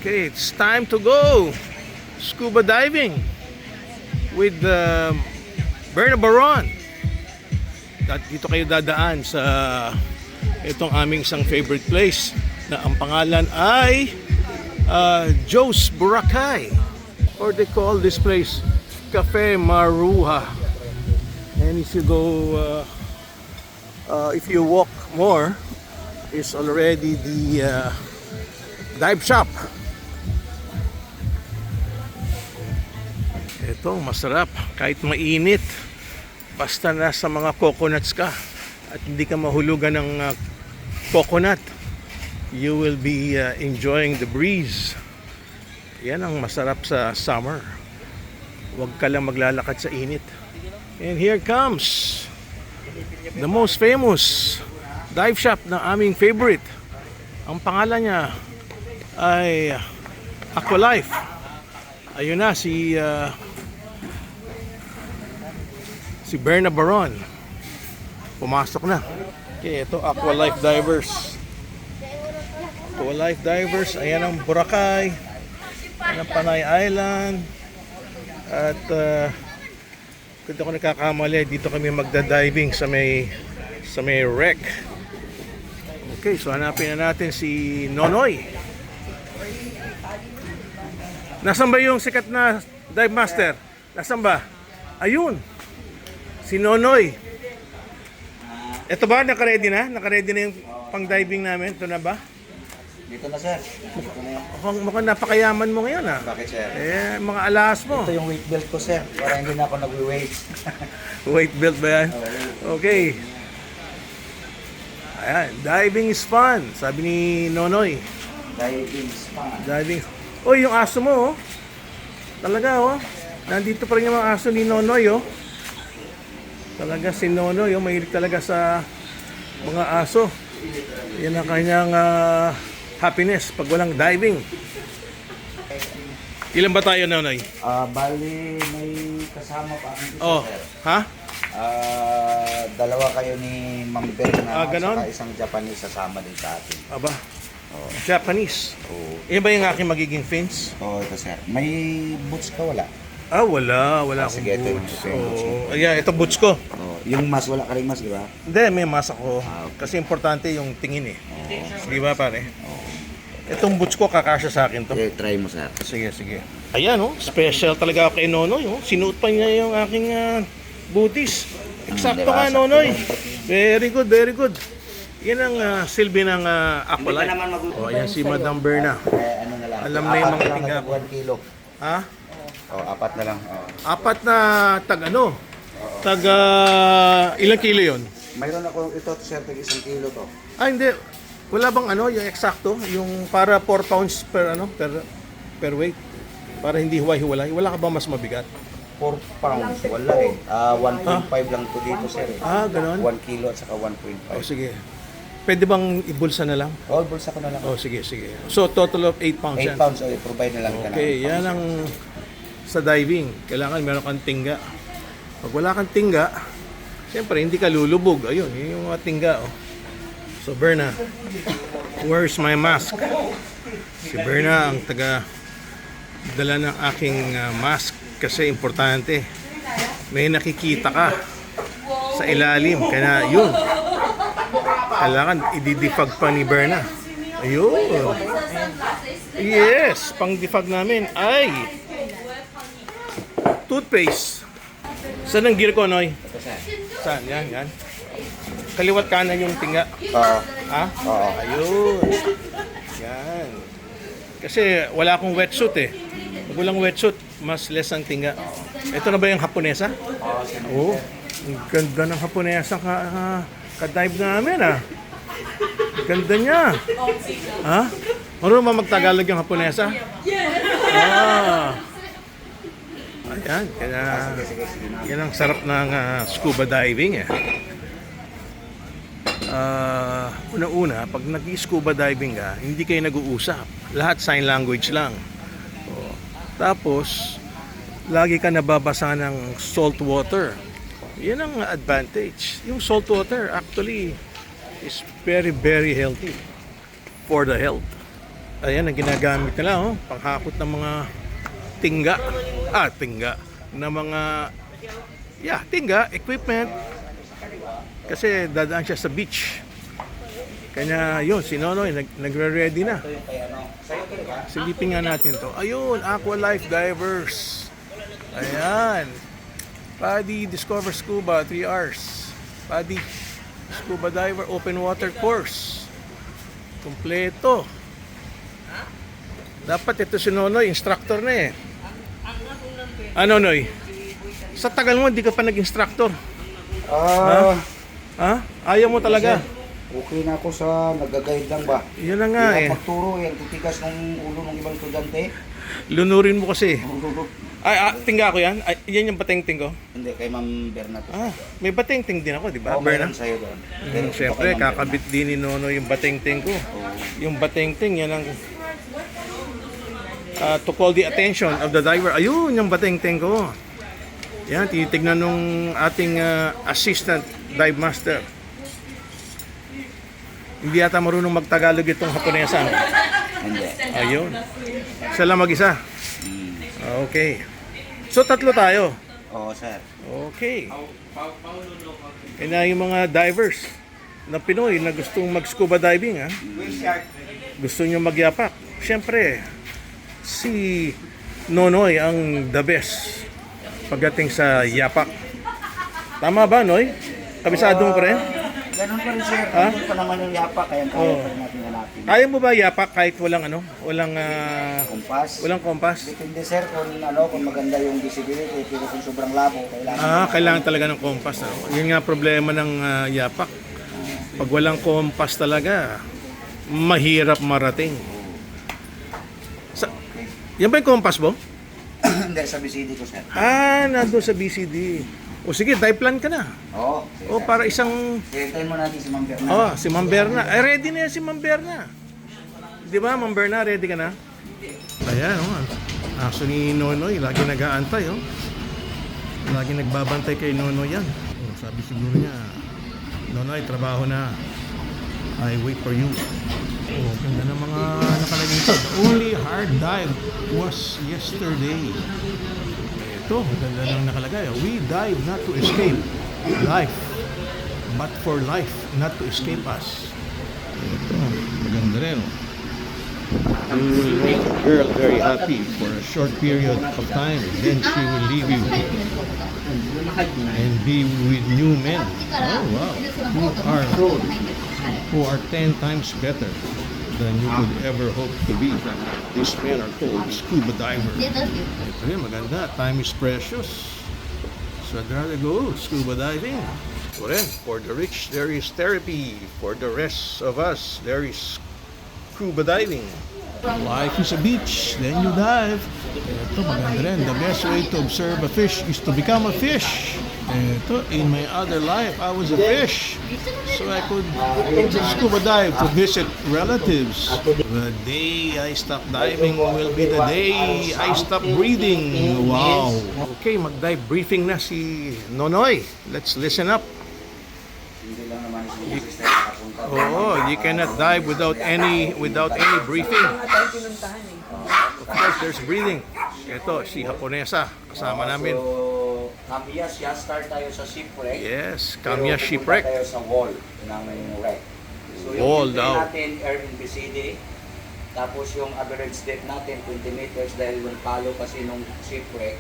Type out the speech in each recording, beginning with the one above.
Okay, it's time to go scuba diving with Berna Baron. At dito kayo dadaan sa itong aming isang favorite place na ang pangalan ay Joe's Boracay, or they call this place Cafe Maruha. And if you go if you walk more, is already the dive shop. Ito, masarap kahit mainit, basta nasa mga coconuts ka at hindi ka mahulugan ng coconut, you will be enjoying the breeze. Yan ang masarap sa summer. Huwag ka lang maglalakad sa init. And here comes the most famous dive shop na aming favorite. Ang pangalan niya ay Aqualife. Ayun na si Berna Baron. Pumasok na. Okay, ito Aqualife Divers. Aqualife Divers, ayan ang Boracay. Ayan ang Panay Island. At kung ako nakakamali, dito kami magda-diving sa may wreck. Okay, so hanapin na natin si Nonoy. Nasaan ba yung sikat na dive master? Nasaan ba? Ayun. Si Nonoy. Ito ba? Naka-ready na? Naka-ready na yung pang-diving namin? Ito na ba? Dito na, sir. Dito na yung... Mukhang napakayaman mo ngayon, ha? Bakit, sir? Eh, mga alahas mo. Ito yung weight belt ko, sir. Para hindi na ako nag-weight. Weight belt ba yan? Okay. Ayan, diving is fun. Sabi ni Nonoy. Diving spa. Diving. Oh, yung aso mo, oh. Talaga, oh. Nandito pa rin yung mga aso ni Nonoy, oh. Talaga si Nonoy, oh. Mahilig talaga sa mga aso. Yan ang kanyang happiness pag walang diving. Ilan ba tayo, Nonoy? Bali, may kasama pa ang isa, Oh, sir. ha? Dalawa kayo ni Ma'am Berna ganon? saka isang Japanese sasama din sa atin. Aba, Japanese. Oo. Yan ba yung aking magiging fins? Ito, sir. May boots ka, wala? Wala akong sige, ito yung boots. boots mo. Ayan, ito boots ko. Yung mask, wala ka rin mask, di ba? Hindi, may mask ako. Okay. Kasi importante yung tingin, eh. Sige ba, pare? Itong boots ko, kakasya sa akin to. Try mo, sir. Sige. Ayan, oh. Special talaga ako kay Nonoy, oh. Sinuot pa niya yung aking booties. Eksakto diba? nga, Nonoy. Very good. Yan ang silbi ng Aqualife. Ayan si Madam Berna. Ano na lang. Alam na yung mga Apat tinga lang, 1 kilo. Ha? Apat na lang. Apat na tag ilang kilo yon? Mayroon ako ito, sir, tag 1 kilo to. Hindi. Wala bang yung eksakto? Yung para 4 pounds per weight? Para hindi huway-huwalay. Wala ka ba mas mabigat? 4 pounds, wala eh. 1.5 lang to dito, sir. Ganon? 1 kilo at saka 1.5. Sige. Pwede bang ibulsa na lang? Bulsa ko na lang. Sige. So, total of 8 pounds 8 yan. pounds, provide na lang ka na. Okay, yan ang sa diving. Kailangan meron kang tingga. Pag wala kang tingga, siyempre hindi ka lulubog. Ayun, yun yung mga tingga. Oh. So, Berna, where's my mask? Si Berna ang dala ng aking mask kasi importante. May nakikita ka sa ilalim. Kaya yun. Kailangan i-defog pa ni Berna. Ayun. Yes, pang defog namin ay toothpaste. Saan ang gear ko, Noy? Saan? Yan. Kaliwat kanan yung tinga. Oo. Ha? Oo. Ayun. Yan. Kasi wala akong wetsuit, eh. Pag walang wetsuit, mas less ang tinga. Ito na ba yung Haponesa? Oo. Ang ganda ng Haponesa ka-dive namin, ah. Ganda niya. Ha? Marunong ba magtagalog yung Haponesa? Ayan. Kaya, yan ang sarap ng scuba diving, eh. Una-una, pag nag-scuba diving ka, hindi kayo nag-uusap. Lahat sign language lang. Tapos, lagi ka nababasa ng salt water. Yan ang advantage. Yung salt water actually is very, very healthy for the health. ayan ang ginagamit nila, oh, panghakot ng mga tingga na mga tingga equipment kasi dadaan siya sa beach. Kanya yun, si Nonoy nagre-ready na. Silipin nga natin to. Ayun, Aqua Life Divers. Ayan. PADI Discover Scuba 3 hours. PADI Scuba Diver Open Water Course. Kompleto. Dapat ito si Nonoy, instructor na eh. Ano, Noy? Sa tagal mo, hindi ka pa nag-instructor. Ha? Ayaw mo talaga? Okay na ako sa nag-guide lang ba? Yun na nga eh. Yung pagturo, yung titigas ng ulo ng ibang estudyante. Lunurin mo kasi. Tingga ko yan? Yan yung bateng-ting ko? Hindi, kay Ma'am Berna. May bateng-ting din ako, di ba? Oo, meron sa'yo doon. Pero Siyempre, ito kay Ma'am kakabit din ni Nono yung bateng-ting ko. Yung bateng-ting, yan ang to call the attention of the diver. Ayun, yung bateng-ting ko. Yan, titignan nung ating assistant dive master. Hindi yata marunong magtagalog itong Haponesa. No? Hindi. Ayun. Siya lang mag-isa. Okay. So, tatlo tayo. Oo, sir. Okay. E na yung mga divers na Pinoy na gustong mag-scuba diving, ha? Gusto nyo magyapak. Siyempre, si Nonoy ang the best pagdating sa yapak. Tama ba, Noy? Kabisado mo pa rin? Ganun pa rin, sir. Ganun pa naman yung yapak, kaya kaya pa rin natin hanapin. Kaya mo ba yapak kahit walang Kompas. walang kompas? Depende, sir, kung maganda yung visibility, pero kung sobrang labo, kailangan. Kailangan talaga ng kompas. Yun nga problema ng yapak. Pag walang kompas talaga, mahirap marating. Yan ba yung kompas mo? Hindi, sa BCD ko, sir. Nandun sa BCD. O sige, dive plan ka na. Oo. O para isang... Hintayin mo natin si Ma'am Berna. si Ma'am Berna. Ready na yan si Ma'am Berna. Di ba, Ma'am Berna, ready ka na? Ayan, actually, Nonoy, lagi nag-aantay, Lagi nagbabantay kay Nonoy yan. Sabi siguro niya, Nonoy, trabaho na. I wait for you. Ganda ng mga nakalagay ito. The only hard dive was yesterday. Ito, ganda ng nakalagay. We dive not to escape life, but for life, not to escape us. Ito, maganda rin. You will make a girl very happy for a short period of time, then she will leave you and be with new men. Oh wow, who are 10 times better than you could ever hope to be. These men are called scuba divers. Ito rin, maganda. Time is precious. So I'd rather go scuba diving. For the rich, there is therapy. For the rest of us, there is scuba diving. Life is a beach, then you dive. Ito, maganda rin. The best way to observe a fish is to become a fish. Ito, in my other life, I was a fish. So I could scuba dive to visit relatives. The day I stop diving will be the day I stop breathing. Wow. Okay, mag-dive briefing na si Nonoy. Let's listen up. Hindi lang naman si sister nakapunta. You cannot dive without any briefing. Of course, there's breathing. Ito, si Haponesa, kasama namin. So, Kamiya siya, start tayo sa shipwreck. Yes, Kamiya Pero shipwreck. pupunta tayo sa wall ng wreck. So, Wall yung daw. natin, air in BCD. Tapos yung average depth natin, 20 meters dahil yung palo kasi nung shipwreck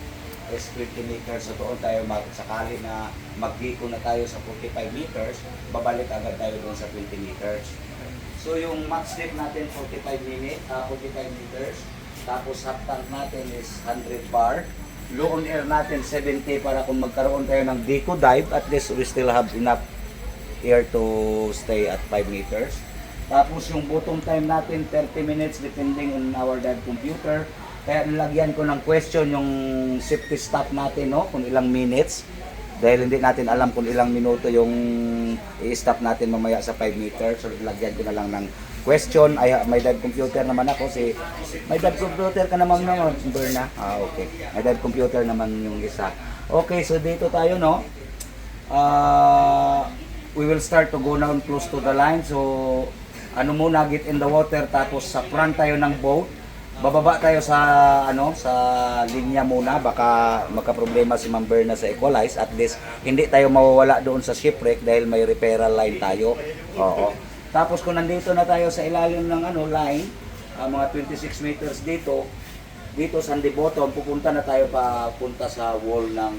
is 20 meters. So doon tayo sakali na mag-giko na tayo sa 45 meters, babalik agad tayo doon sa 20 meters. So yung max depth natin 45 meters. Tapos half tank natin is 100 bar. Low on air natin 70 para kung magkaroon tayo ng deco dive, at least we still have enough air to stay at 5 meters. Tapos yung bottom time natin 30 minutes depending on our dive computer. Kaya nilagyan ko ng question yung safety stop natin, no, kung ilang minutes. Dahil hindi natin alam kung ilang minuto yung i-stop natin mamaya sa 5 meters. So nilagyan ko na lang ng question. May dive computer naman ako. May dive computer ka naman naman, Berna? Okay. May dive computer naman yung isa. Okay, so dito tayo, no. We will start to go down close to the line. So ano muna, get in the water, tapos sa front tayo ng boat, bababa tayo sa sa linya muna, baka magka-problema si Ma'am Berna sa equalize. At least hindi tayo mawawala doon sa shipwreck dahil may referral line tayo. Oo. Tapos kung nandito na tayo sa ilalim ng line, mga 26 meters dito sa the bottom, pupunta na tayo papunta sa wall ng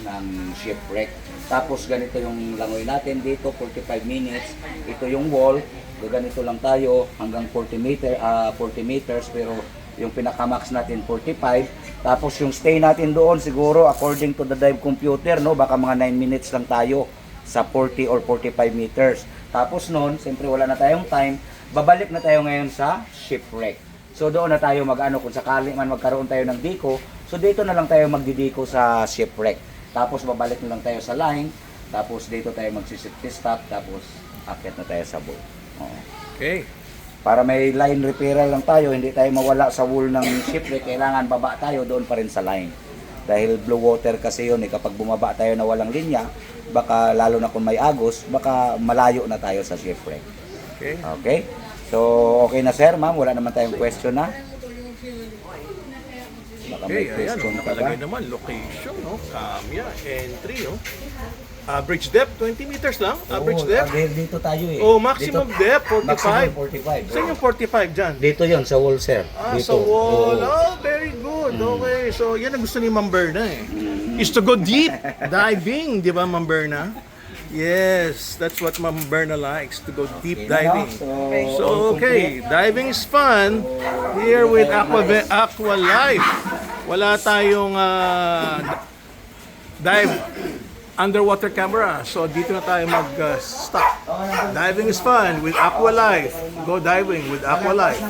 ng shipwreck. Tapos ganito yung langoy natin dito, 45 minutes. Ito yung wall. Ganito lang tayo hanggang 40 meters, pero yung pinaka-max natin 45. Tapos yung stay natin doon siguro according to the dive computer, no, baka mga 9 minutes lang tayo sa 40 or 45 meters. Tapos noon, siyempre wala na tayong time, babalik na tayo ngayon sa shipwreck. So doon na tayo kung sakali man magkaroon tayo ng diko, so dito na lang tayo magdidiko sa shipwreck. Tapos babalik na lang tayo sa line, tapos dito tayo magsisafety stop, tapos akyat na tayo sa boat. Oo. Okay. Para may line referral lang tayo, hindi tayo mawala sa wall ng shipwreck, kailangan baba tayo doon pa rin sa line. Dahil blue water kasi yun, kapag bumaba tayo na walang linya, baka lalo na kung may agos, baka malayo na tayo sa shipwreck. Okay. Okay? So, okay na sir, ma'am, wala naman tayong question na. Baka may Okay, ayan, question ka ba? nakalagay naman, location, no? Kamya, entry, no? Average depth, 20 meters lang, average depth. Dito tayo eh. Oh, maximum Dito, depth, 45. maximum 45. Saan yung 45 dyan? Dito yon sa wall, sir. Sa Dito. wall. Oo. Oh, very good. Okay, so yan ang gusto ni Ma'am Berna eh. Is to go deep, diving, di ba Ma'am Berna? Yes, that's what Ma'am Berna likes, to go deep Okay na, diving. no? So, okay, diving is fun here with Aqua Life. Wala tayong dive underwater camera. So, dito na tayo mag-stop. Diving is fun with Aqua Life. Go diving with Aqua Life.